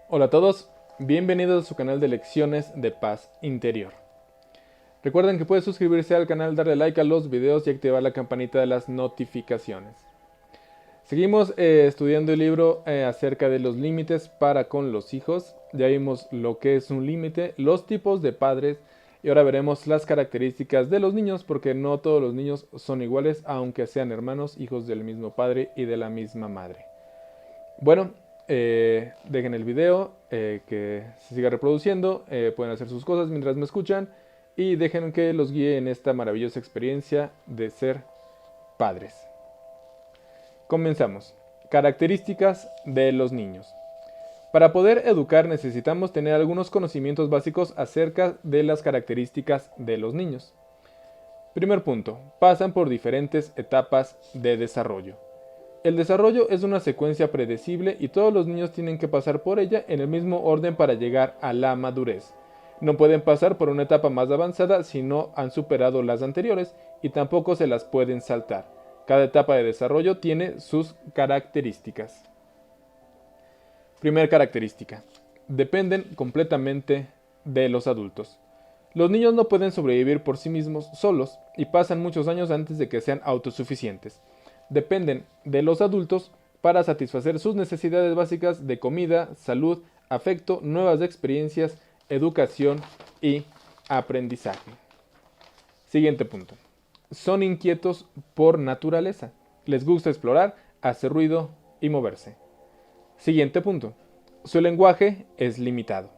Hola a todos, bienvenidos a su canal de lecciones de paz interior. Recuerden que pueden suscribirse al canal, darle like a los videos y activar la campanita de las notificaciones. Seguimos estudiando el libro acerca de los límites para con los hijos. Ya vimos lo que es un límite, los tipos de padres y ahora veremos las características de los niños porque no todos los niños son iguales aunque sean hermanos, hijos del mismo padre y de la misma madre. Bueno, dejen el video, que se siga reproduciendo, pueden hacer sus cosas mientras me escuchan y dejen que los guíe en esta maravillosa experiencia de ser padres. Comenzamos. Características de los niños. Para poder educar necesitamos tener algunos conocimientos básicos acerca de las características de los niños. Primer punto, pasan por diferentes etapas de desarrollo. El desarrollo es una secuencia predecible y todos los niños tienen que pasar por ella en el mismo orden para llegar a la madurez. No pueden pasar por una etapa más avanzada si no han superado las anteriores y tampoco se las pueden saltar. Cada etapa de desarrollo tiene sus características. Primera característica. Dependen completamente de los adultos. Los niños no pueden sobrevivir por sí mismos solos y pasan muchos años antes de que sean autosuficientes. Dependen de los adultos para satisfacer sus necesidades básicas de comida, salud, afecto, nuevas experiencias, educación y aprendizaje. Siguiente punto. Son inquietos por naturaleza. Les gusta explorar, hacer ruido y moverse. Siguiente punto. Su lenguaje es limitado.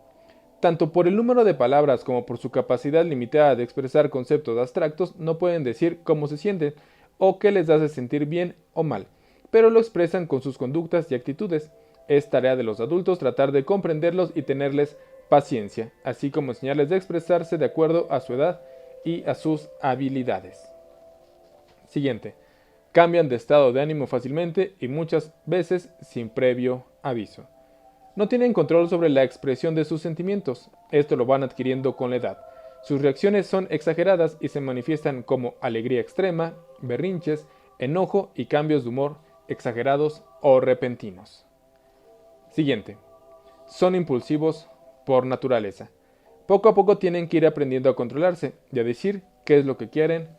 Tanto por el número de palabras como por su capacidad limitada de expresar conceptos abstractos, no pueden decir cómo se sienten o qué les hace sentir bien o mal, pero lo expresan con sus conductas y actitudes. Es tarea de los adultos tratar de comprenderlos y tenerles paciencia, así como enseñarles a expresarse de acuerdo a su edad y a sus habilidades. Siguiente. Cambian de estado de ánimo fácilmente y muchas veces sin previo aviso. No tienen control sobre la expresión de sus sentimientos, esto lo van adquiriendo con la edad. Sus reacciones son exageradas y se manifiestan como alegría extrema, berrinches, enojo y cambios de humor exagerados o repentinos. Siguiente. Son impulsivos por naturaleza. Poco a poco tienen que ir aprendiendo a controlarse y a decir qué es lo que quieren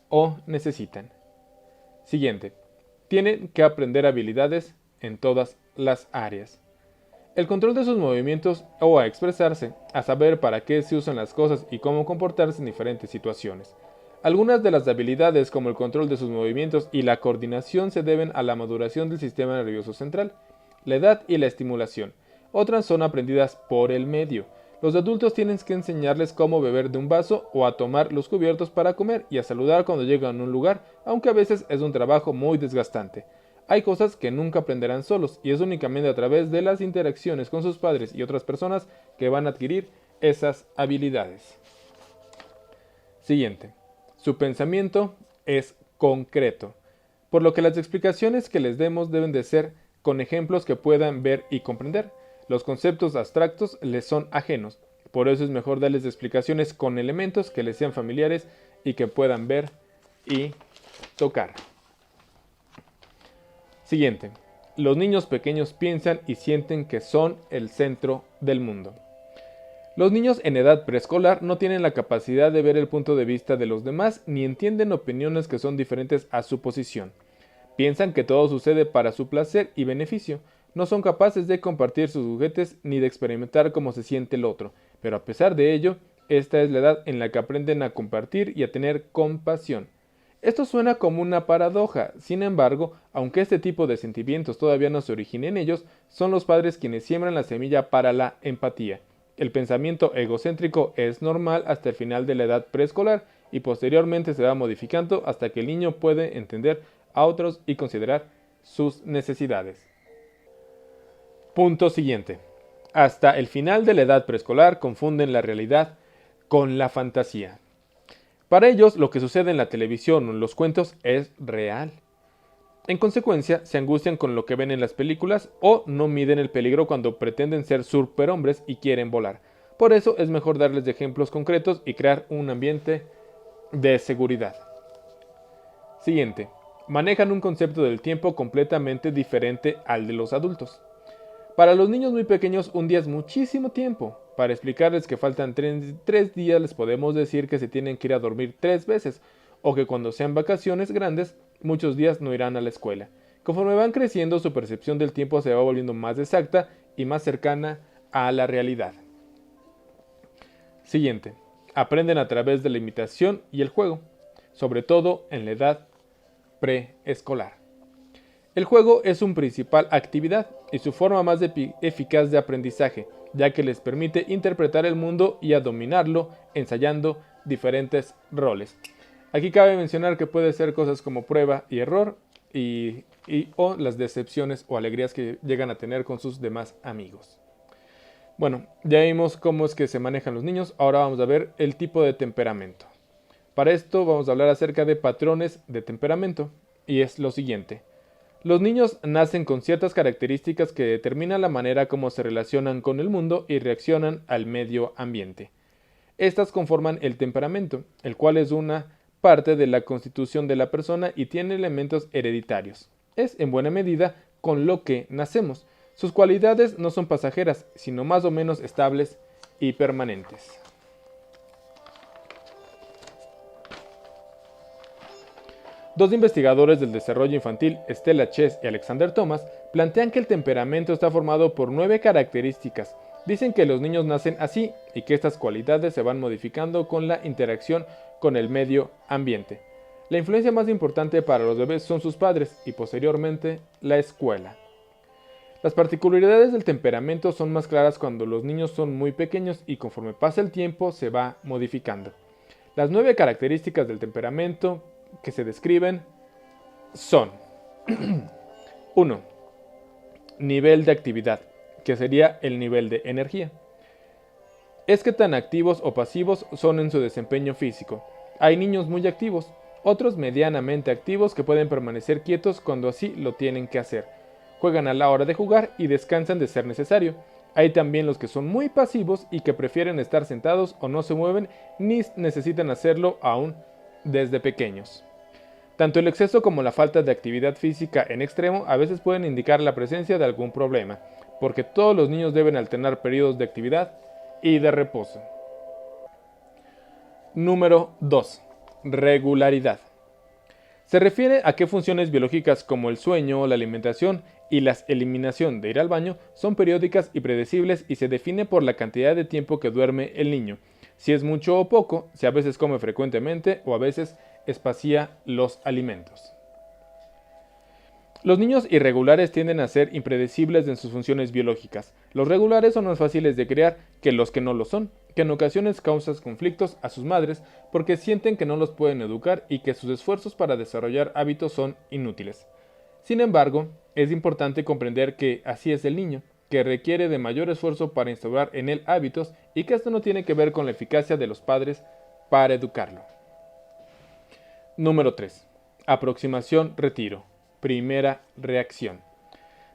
o necesitan. Siguiente. Tienen que aprender habilidades en todas las áreas. El control de sus movimientos o a expresarse, a saber para qué se usan las cosas y cómo comportarse en diferentes situaciones. Algunas de las habilidades como el control de sus movimientos y la coordinación se deben a la maduración del sistema nervioso central, la edad y la estimulación. Otras son aprendidas por el medio. Los adultos tienen que enseñarles cómo beber de un vaso o a tomar los cubiertos para comer y a saludar cuando llegan a un lugar, aunque a veces es un trabajo muy desgastante. Hay cosas que nunca aprenderán solos y es únicamente a través de las interacciones con sus padres y otras personas que van a adquirir esas habilidades. Siguiente. Su pensamiento es concreto, por lo que las explicaciones que les demos deben de ser con ejemplos que puedan ver y comprender. Los conceptos abstractos les son ajenos, por eso es mejor darles explicaciones con elementos que les sean familiares y que puedan ver y tocar. Siguiente. Los niños pequeños piensan y sienten que son el centro del mundo. Los niños en edad preescolar no tienen la capacidad de ver el punto de vista de los demás ni entienden opiniones que son diferentes a su posición. Piensan que todo sucede para su placer y beneficio. No son capaces de compartir sus juguetes ni de experimentar cómo se siente el otro, pero a pesar de ello, esta es la edad en la que aprenden a compartir y a tener compasión. Esto suena como una paradoja, sin embargo, aunque este tipo de sentimientos todavía no se originen en ellos, son los padres quienes siembran la semilla para la empatía. El pensamiento egocéntrico es normal hasta el final de la edad preescolar y posteriormente se va modificando hasta que el niño puede entender a otros y considerar sus necesidades. Punto siguiente. Hasta el final de la edad preescolar confunden la realidad con la fantasía. Para ellos, lo que sucede en la televisión o en los cuentos es real. En consecuencia, se angustian con lo que ven en las películas o no miden el peligro cuando pretenden ser superhombres y quieren volar. Por eso es mejor darles ejemplos concretos y crear un ambiente de seguridad. Siguiente. Manejan un concepto del tiempo completamente diferente al de los adultos. Para los niños muy pequeños un día es muchísimo tiempo. Para explicarles que faltan 3 días les podemos decir que se tienen que ir a dormir 3 veces, o que cuando sean vacaciones grandes, muchos días no irán a la escuela. Conforme van creciendo, su percepción del tiempo se va volviendo más exacta y más cercana a la realidad. Siguiente. Aprenden a través de la imitación y el juego, sobre todo en la edad preescolar. El juego es su principal actividad y su forma más eficaz de aprendizaje, ya que les permite interpretar el mundo y a dominarlo ensayando diferentes roles. Aquí cabe mencionar que puede ser cosas como prueba y error o las decepciones o alegrías que llegan a tener con sus demás amigos. Bueno, ya vimos cómo es que se manejan los niños, ahora vamos a ver el tipo de temperamento. Para esto vamos a hablar acerca de patrones de temperamento y es lo siguiente. Los niños nacen con ciertas características que determinan la manera como se relacionan con el mundo y reaccionan al medio ambiente. Estas conforman el temperamento, el cual es una parte de la constitución de la persona y tiene elementos hereditarios. Es, en buena medida, con lo que nacemos. Sus cualidades no son pasajeras, sino más o menos estables y permanentes. Dos investigadores del desarrollo infantil, Stella Chess y Alexander Thomas, plantean que el temperamento está formado por 9 características. Dicen que los niños nacen así y que estas cualidades se van modificando con la interacción con el medio ambiente. La influencia más importante para los bebés son sus padres y posteriormente la escuela. Las particularidades del temperamento son más claras cuando los niños son muy pequeños y conforme pasa el tiempo se va modificando. Las 9 características del temperamento que se describen son 1. Nivel de actividad, que sería el nivel de energía. Es que tan activos o pasivos son en su desempeño físico. Hay niños muy activos, otros medianamente activos que pueden permanecer quietos cuando así lo tienen que hacer. Juegan a la hora de jugar y descansan de ser necesario. Hay también los que son muy pasivos y que prefieren estar sentados o no se mueven ni necesitan hacerlo aún desde pequeños. Tanto el exceso como la falta de actividad física en extremo a veces pueden indicar la presencia de algún problema, porque todos los niños deben alternar periodos de actividad y de reposo. Número 2. Regularidad. Se refiere a qué funciones biológicas como el sueño, la alimentación y la eliminación de ir al baño son periódicas y predecibles y se define por la cantidad de tiempo que duerme el niño. Si es mucho o poco, si a veces come frecuentemente o a veces espacía los alimentos. Los niños irregulares tienden a ser impredecibles en sus funciones biológicas. Los regulares son más fáciles de criar que los que no lo son, que en ocasiones causan conflictos a sus madres porque sienten que no los pueden educar y que sus esfuerzos para desarrollar hábitos son inútiles. Sin embargo, es importante comprender que así es el niño, que requiere de mayor esfuerzo para instaurar en él hábitos y que esto no tiene que ver con la eficacia de los padres para educarlo. Número 3. Aproximación-retiro. Primera reacción.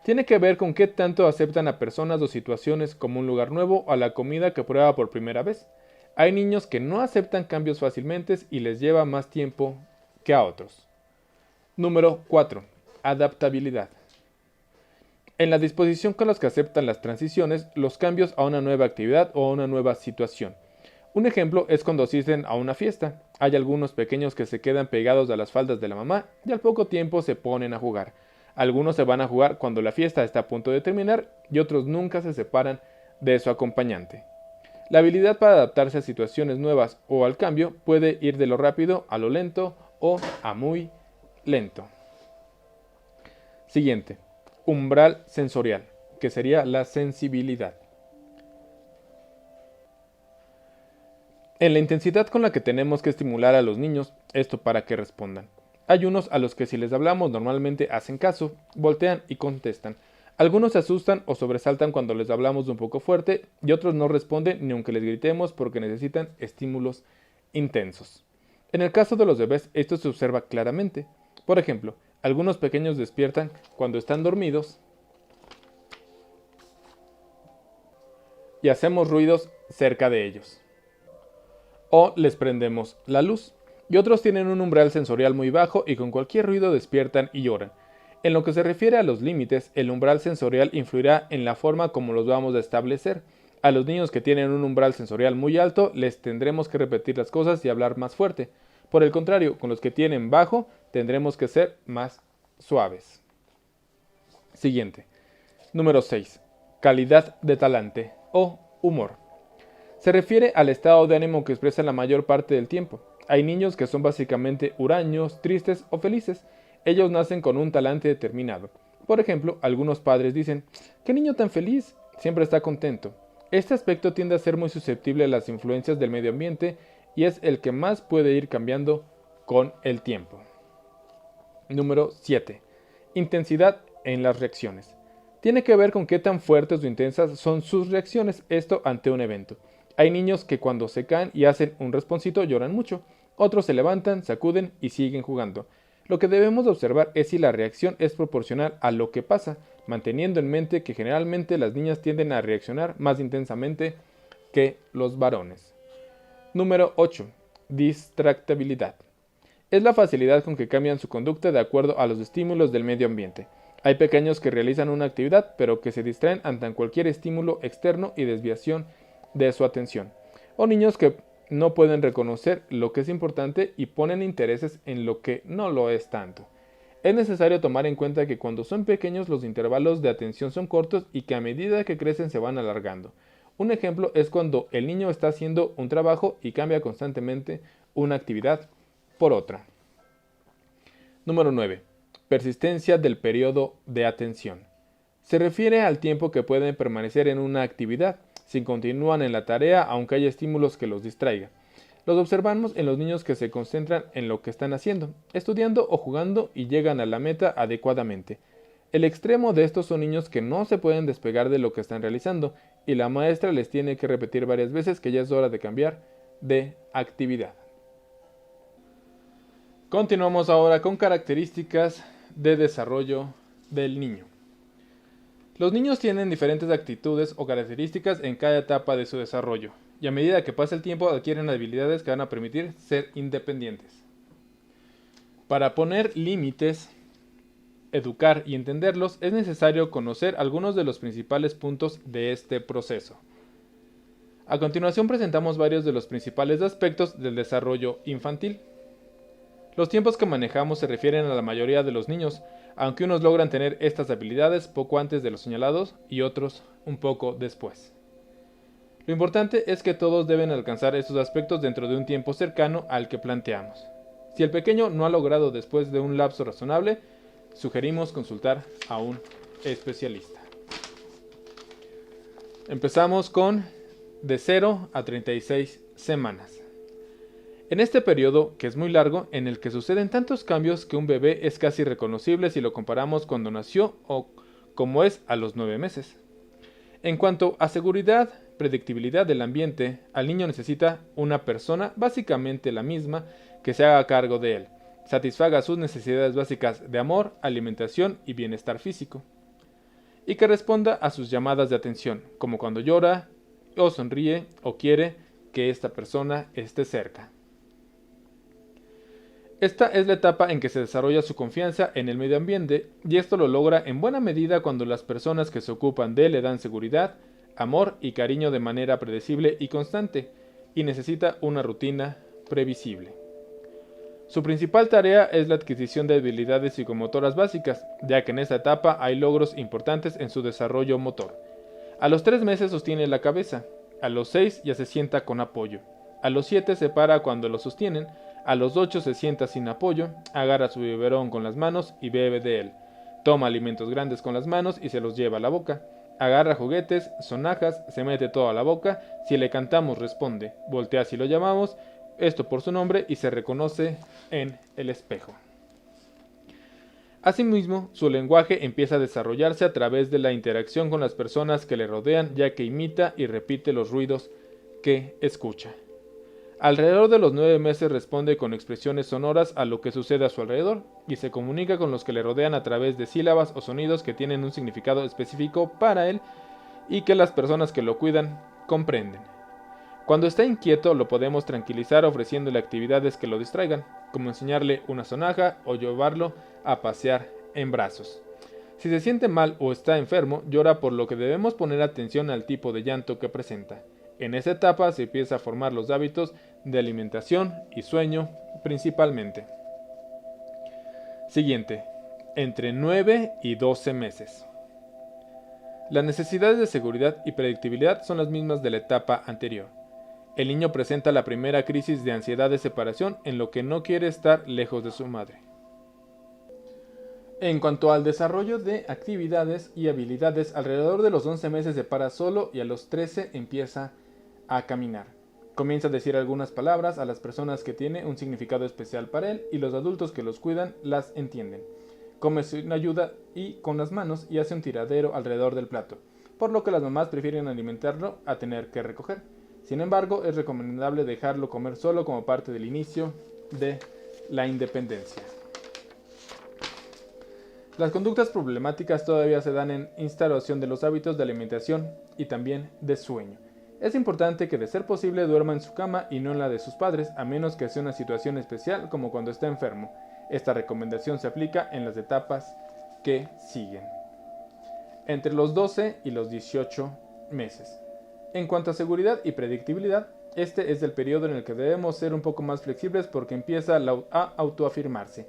Tiene que ver con qué tanto aceptan a personas o situaciones como un lugar nuevo o a la comida que prueba por primera vez. Hay niños que no aceptan cambios fácilmente y les lleva más tiempo que a otros. Número 4. Adaptabilidad. En la disposición con los que aceptan las transiciones, los cambios a una nueva actividad o a una nueva situación. Un ejemplo es cuando asisten a una fiesta. Hay algunos pequeños que se quedan pegados a las faldas de la mamá y al poco tiempo se ponen a jugar. Algunos se van a jugar cuando la fiesta está a punto de terminar y otros nunca se separan de su acompañante. La habilidad para adaptarse a situaciones nuevas o al cambio puede ir de lo rápido a lo lento o a muy lento. Siguiente. Umbral sensorial, que sería la sensibilidad. En la intensidad con la que tenemos que estimular a los niños, esto para que respondan. Hay unos a los que si les hablamos normalmente hacen caso, voltean y contestan. Algunos se asustan o sobresaltan cuando les hablamos un poco fuerte y otros no responden ni aunque les gritemos porque necesitan estímulos intensos. En el caso de los bebés, esto se observa claramente. Por ejemplo, algunos pequeños despiertan cuando están dormidos y hacemos ruidos cerca de ellos. O les prendemos la luz. Y otros tienen un umbral sensorial muy bajo y con cualquier ruido despiertan y lloran. En lo que se refiere a los límites, el umbral sensorial influirá en la forma como los vamos a establecer. A los niños que tienen un umbral sensorial muy alto, les tendremos que repetir las cosas y hablar más fuerte. Por el contrario, con los que tienen bajo, tendremos que ser más suaves. Siguiente. Número 6. Calidad de talante o humor. Se refiere al estado de ánimo que expresan la mayor parte del tiempo. Hay niños que son básicamente huraños, tristes o felices. Ellos nacen con un talante determinado. Por ejemplo, algunos padres dicen, ¡qué niño tan feliz! Siempre está contento. Este aspecto tiende a ser muy susceptible a las influencias del medio ambiente y es el que más puede ir cambiando con el tiempo. Número 7. Intensidad en las reacciones. Tiene que ver con qué tan fuertes o intensas son sus reacciones, esto ante un evento. Hay niños que cuando se caen y hacen un responcito lloran mucho, otros se levantan, sacuden y siguen jugando. Lo que debemos observar es si la reacción es proporcional a lo que pasa, manteniendo en mente que generalmente las niñas tienden a reaccionar más intensamente que los varones. Número 8. Distractibilidad. Es la facilidad con que cambian su conducta de acuerdo a los estímulos del medio ambiente. Hay pequeños que realizan una actividad, pero que se distraen ante cualquier estímulo externo y desviación de su atención. O niños que no pueden reconocer lo que es importante y ponen intereses en lo que no lo es tanto. Es necesario tomar en cuenta que cuando son pequeños los intervalos de atención son cortos y que a medida que crecen se van alargando. Un ejemplo es cuando el niño está haciendo un trabajo y cambia constantemente una actividad por otra. Número 9. Persistencia del periodo de atención. Se refiere al tiempo que pueden permanecer en una actividad, si continúan en la tarea aunque haya estímulos que los distraigan. Los observamos en los niños que se concentran en lo que están haciendo, estudiando o jugando y llegan a la meta adecuadamente. El extremo de estos son niños que no se pueden despegar de lo que están realizando y la maestra les tiene que repetir varias veces que ya es hora de cambiar de actividad. Continuamos ahora con características de desarrollo del niño. Los niños tienen diferentes actitudes o características en cada etapa de su desarrollo, y a medida que pasa el tiempo adquieren habilidades que van a permitir ser independientes. Para poner límites, educar y entenderlos, es necesario conocer algunos de los principales puntos de este proceso. A continuación presentamos varios de los principales aspectos del desarrollo infantil. Los tiempos que manejamos se refieren a la mayoría de los niños, aunque unos logran tener estas habilidades poco antes de los señalados y otros un poco después. Lo importante es que todos deben alcanzar estos aspectos dentro de un tiempo cercano al que planteamos. Si el pequeño no ha logrado después de un lapso razonable, sugerimos consultar a un especialista. Empezamos con de 0 a 36 semanas. En este periodo, que es muy largo, en el que suceden tantos cambios que un bebé es casi irreconocible si lo comparamos cuando nació o como es a los 9 meses. En cuanto a seguridad, predictibilidad del ambiente, al niño necesita una persona, básicamente la misma, que se haga cargo de él, satisfaga sus necesidades básicas de amor, alimentación y bienestar físico, y que responda a sus llamadas de atención, como cuando llora o sonríe o quiere que esta persona esté cerca. Esta es la etapa en que se desarrolla su confianza en el medio ambiente y esto lo logra en buena medida cuando las personas que se ocupan de él le dan seguridad, amor y cariño de manera predecible y constante, y necesita una rutina previsible. Su principal tarea es la adquisición de habilidades psicomotoras básicas, ya que en esta etapa hay logros importantes en su desarrollo motor. A los 3 meses sostiene la cabeza, a los 6 ya se sienta con apoyo, a los 7 se para cuando lo sostienen, a los 8 se sienta sin apoyo, agarra su biberón con las manos y bebe de él. Toma alimentos grandes con las manos y se los lleva a la boca. Agarra juguetes, sonajas, se mete todo a la boca. Si le cantamos responde. Voltea si lo llamamos, esto por su nombre y se reconoce en el espejo. Asimismo, su lenguaje empieza a desarrollarse a través de la interacción con las personas que le rodean, ya que imita y repite los ruidos que escucha. Alrededor de los 9 meses responde con expresiones sonoras a lo que sucede a su alrededor y se comunica con los que le rodean a través de sílabas o sonidos que tienen un significado específico para él y que las personas que lo cuidan comprenden. Cuando está inquieto lo podemos tranquilizar ofreciéndole actividades que lo distraigan, como enseñarle una sonaja o llevarlo a pasear en brazos. Si se siente mal o está enfermo, llora, por lo que debemos poner atención al tipo de llanto que presenta. En esta etapa se empieza a formar los hábitos de alimentación y sueño principalmente. Siguiente, entre 9 y 12 meses. Las necesidades de seguridad y predictibilidad son las mismas de la etapa anterior. El niño presenta la primera crisis de ansiedad de separación, en lo que no quiere estar lejos de su madre. En cuanto al desarrollo de actividades y habilidades, alrededor de los 11 meses se para solo y a los 13 empieza a caminar. Comienza a decir algunas palabras a las personas que tiene un significado especial para él, y los adultos que los cuidan las entienden. Come sin ayuda y con las manos, y hace un tiradero alrededor del plato, por lo que las mamás prefieren alimentarlo a tener que recoger. Sin embargo, es recomendable dejarlo comer solo como parte del inicio de la independencia. Las conductas problemáticas todavía se dan en instauración de los hábitos de alimentación y también de sueño. Es importante que, de ser posible, duerma en su cama y no en la de sus padres, a menos que sea una situación especial como cuando está enfermo. Esta recomendación se aplica en las etapas que siguen. Entre los 12 y los 18 meses. En cuanto a seguridad y predictibilidad, este es el periodo en el que debemos ser un poco más flexibles, porque empieza a autoafirmarse.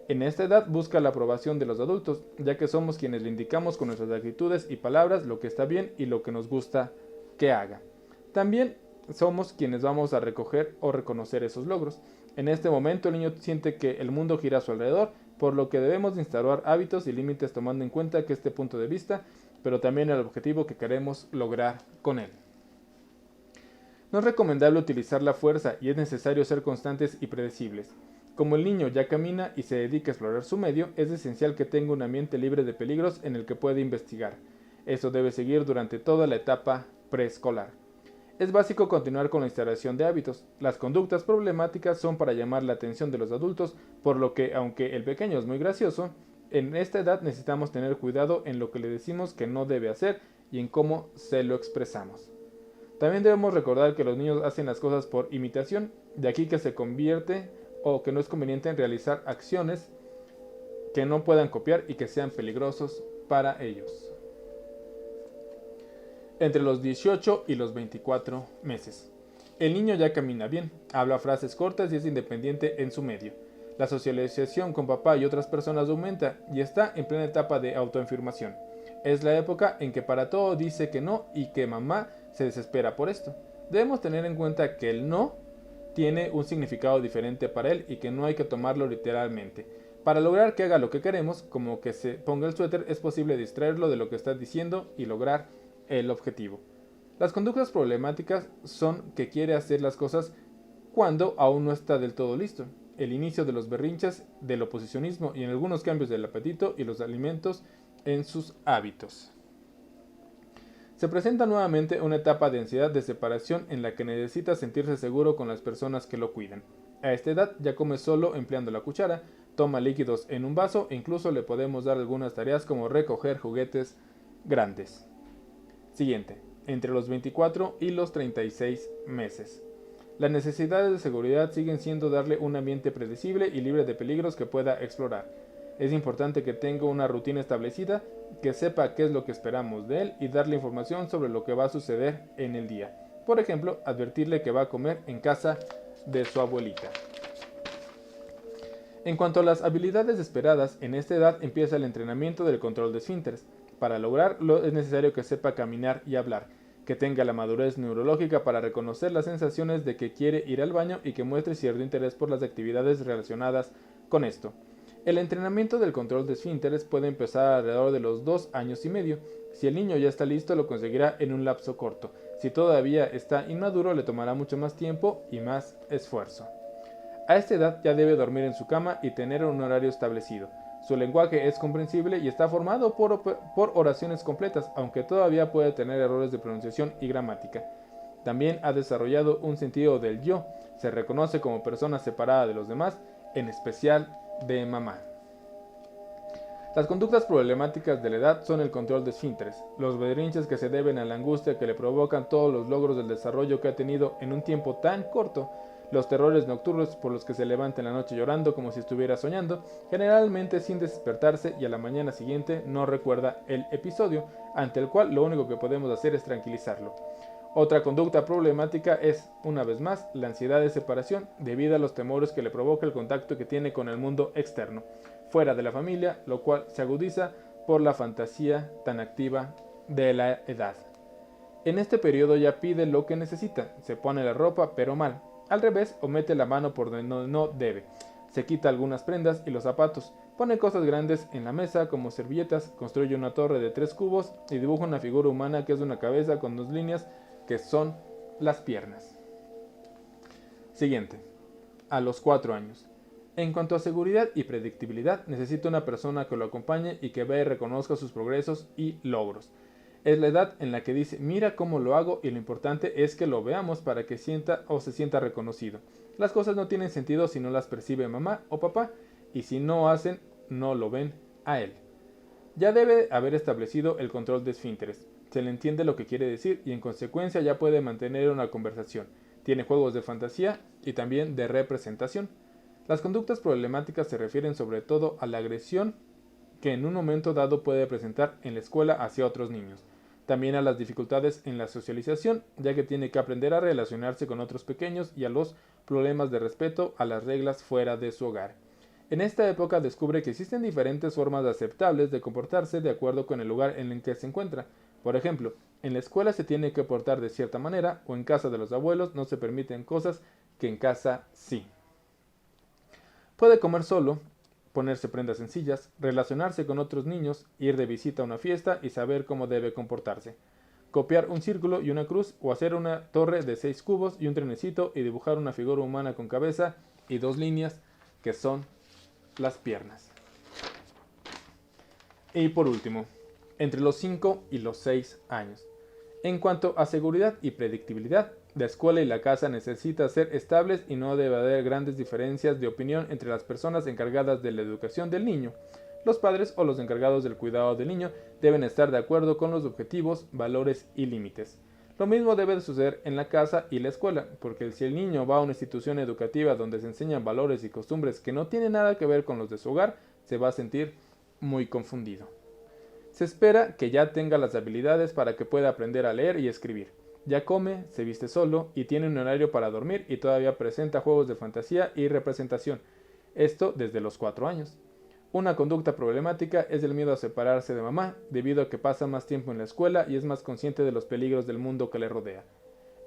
En esta edad busca la aprobación de los adultos, ya que somos quienes le indicamos con nuestras actitudes y palabras lo que está bien y lo que nos gusta que haga. También somos quienes vamos a recoger o reconocer esos logros. En este momento el niño siente que el mundo gira a su alrededor, por lo que debemos instaurar hábitos y límites tomando en cuenta que este punto de vista, pero también el objetivo que queremos lograr con él. No es recomendable utilizar la fuerza, y es necesario ser constantes y predecibles. Como el niño ya camina y se dedica a explorar su medio, es esencial que tenga un ambiente libre de peligros en el que pueda investigar. Eso debe seguir durante toda la etapa preescolar. Es básico continuar con la instauración de hábitos. Las conductas problemáticas son para llamar la atención de los adultos, por lo que, aunque el pequeño es muy gracioso, en esta edad necesitamos tener cuidado en lo que le decimos que no debe hacer y en cómo se lo expresamos. También debemos recordar que los niños hacen las cosas por imitación, de aquí que se convierte o que no es conveniente en realizar acciones que no puedan copiar y que sean peligrosos para ellos. Entre los 18 y los 24 meses. El niño ya camina bien, habla frases cortas y es independiente en su medio. La socialización con papá y otras personas aumenta y está en plena etapa de autoafirmación. Es la época en que para todo dice que no y que mamá se desespera por esto. Debemos tener en cuenta que el no tiene un significado diferente para él y que no hay que tomarlo literalmente. Para lograr que haga lo que queremos, como que se ponga el suéter, es posible distraerlo de lo que está diciendo y lograr el objetivo. Las conductas problemáticas son que quiere hacer las cosas cuando aún no está del todo listo. El inicio de los berrinches, del oposicionismo y en algunos cambios del apetito y los alimentos en sus hábitos. Se presenta nuevamente una etapa de ansiedad de separación en la que necesita sentirse seguro con las personas que lo cuidan. A esta edad ya come solo empleando la cuchara, toma líquidos en un vaso e incluso le podemos dar algunas tareas como recoger juguetes grandes. Siguiente, entre los 24 y los 36 meses. Las necesidades de seguridad siguen siendo darle un ambiente predecible y libre de peligros que pueda explorar. Es importante que tenga una rutina establecida, que sepa qué es lo que esperamos de él y darle información sobre lo que va a suceder en el día. Por ejemplo, advertirle que va a comer en casa de su abuelita. En cuanto a las habilidades esperadas, en esta edad empieza el entrenamiento del control de esfínteres. Para lograrlo es necesario que sepa caminar y hablar, que tenga la madurez neurológica para reconocer las sensaciones de que quiere ir al baño y que muestre cierto interés por las actividades relacionadas con esto. El entrenamiento del control de esfínteres puede empezar alrededor de los 2 años y medio. Si el niño ya está listo, lo conseguirá en un lapso corto. Si todavía está inmaduro, le tomará mucho más tiempo y más esfuerzo. A esta edad ya debe dormir en su cama y tener un horario establecido. Su lenguaje es comprensible y está formado por oraciones completas, aunque todavía puede tener errores de pronunciación y gramática. También ha desarrollado un sentido del yo. Se reconoce como persona separada de los demás, en especial de mamá. Las conductas problemáticas de la edad son el control de esfínteres, los berrinches que se deben a la angustia que le provocan todos los logros del desarrollo que ha tenido en un tiempo tan corto, Los terrores nocturnos por los que se levanta en la noche llorando como si estuviera soñando, generalmente sin despertarse, y a la mañana siguiente no recuerda el episodio, ante el cual lo único que podemos hacer es tranquilizarlo. Otra conducta problemática es, una vez más, la ansiedad de separación debido a los temores que le provoca el contacto que tiene con el mundo externo, fuera de la familia, lo cual se agudiza por la fantasía tan activa de la edad. En este periodo ya pide lo que necesita, se pone la ropa pero mal, al revés o mete la mano por donde no debe, se quita algunas prendas y los zapatos, pone cosas grandes en la mesa como servilletas, construye una torre de 3 cubos y dibuja una figura humana que es una cabeza con 2 líneas que son las piernas. Siguiente, a los 4 años. En cuanto a seguridad y predictibilidad, necesita una persona que lo acompañe y que vea y reconozca sus progresos y logros. Es la edad en la que dice, mira cómo lo hago, y lo importante es que lo veamos para que sienta o se sienta reconocido. Las cosas no tienen sentido si no las percibe mamá o papá, y si no hacen, no lo ven a él. Ya debe haber establecido el control de esfínteres. Se le entiende lo que quiere decir y en consecuencia ya puede mantener una conversación. Tiene juegos de fantasía y también de representación. Las conductas problemáticas se refieren sobre todo a la agresión que en un momento dado puede presentar en la escuela hacia otros niños. También a las dificultades en la socialización, ya que tiene que aprender a relacionarse con otros pequeños, y a los problemas de respeto a las reglas fuera de su hogar. En esta época descubre que existen diferentes formas aceptables de comportarse de acuerdo con el lugar en el que se encuentra. Por ejemplo, en la escuela se tiene que portar de cierta manera, o en casa de los abuelos no se permiten cosas que en casa sí. Puede comer solo, ponerse prendas sencillas, relacionarse con otros niños, ir de visita a una fiesta y saber cómo debe comportarse. Copiar un círculo y una cruz, o hacer una torre de 6 cubos y un trenecito y dibujar una figura humana con cabeza y 2 líneas que son las piernas. Y por último, entre los 5 y los 6 años. En cuanto a seguridad y predictibilidad, la escuela y la casa necesitan ser estables y no debe haber grandes diferencias de opinión entre las personas encargadas de la educación del niño. Los padres o los encargados del cuidado del niño deben estar de acuerdo con los objetivos, valores y límites. Lo mismo debe de suceder en la casa y la escuela, porque si el niño va a una institución educativa donde se enseñan valores y costumbres que no tienen nada que ver con los de su hogar, se va a sentir muy confundido. Se espera que ya tenga las habilidades para que pueda aprender a leer y escribir. Ya come, se viste solo y tiene un horario para dormir, y todavía presenta juegos de fantasía y representación. Esto desde los 4 años. Una conducta problemática es el miedo a separarse de mamá, debido a que pasa más tiempo en la escuela y es más consciente de los peligros del mundo que le rodea.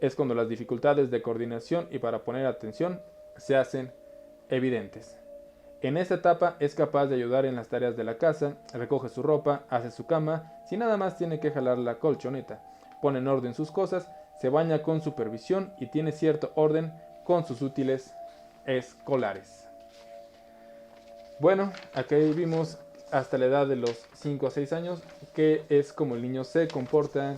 Es cuando las dificultades de coordinación y para poner atención se hacen evidentes. En esta etapa es capaz de ayudar en las tareas de la casa, recoge su ropa, hace su cama, si nada más tiene que jalar la colchoneta, pone en orden sus cosas, se baña con supervisión y tiene cierto orden con sus útiles escolares. Bueno, aquí vimos hasta la edad de los 5 a 6 años, que es como el niño se comporta,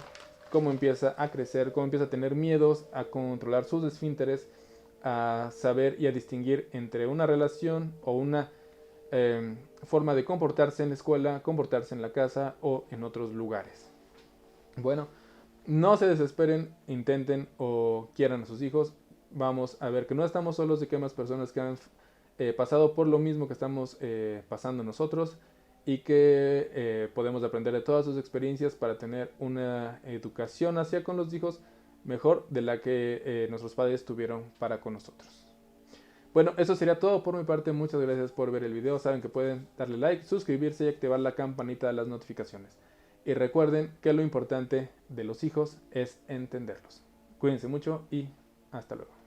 cómo empieza a crecer, cómo empieza a tener miedos, a controlar sus esfínteres, a saber y a distinguir entre una relación o una forma de comportarse en la escuela, comportarse en la casa o en otros lugares. Bueno, no se desesperen, intenten o quieran a sus hijos. Vamos a ver que no estamos solos, de que hay más personas que han pasado por lo mismo que estamos pasando nosotros, y que podemos aprender de todas sus experiencias para tener una educación hacia con los hijos mejor de la que nuestros padres tuvieron para con nosotros. Bueno, eso sería todo por mi parte. Muchas gracias por ver el video. Saben que pueden darle like, suscribirse y activar la campanita de las notificaciones. Y recuerden que lo importante de los hijos es entenderlos. Cuídense mucho y hasta luego.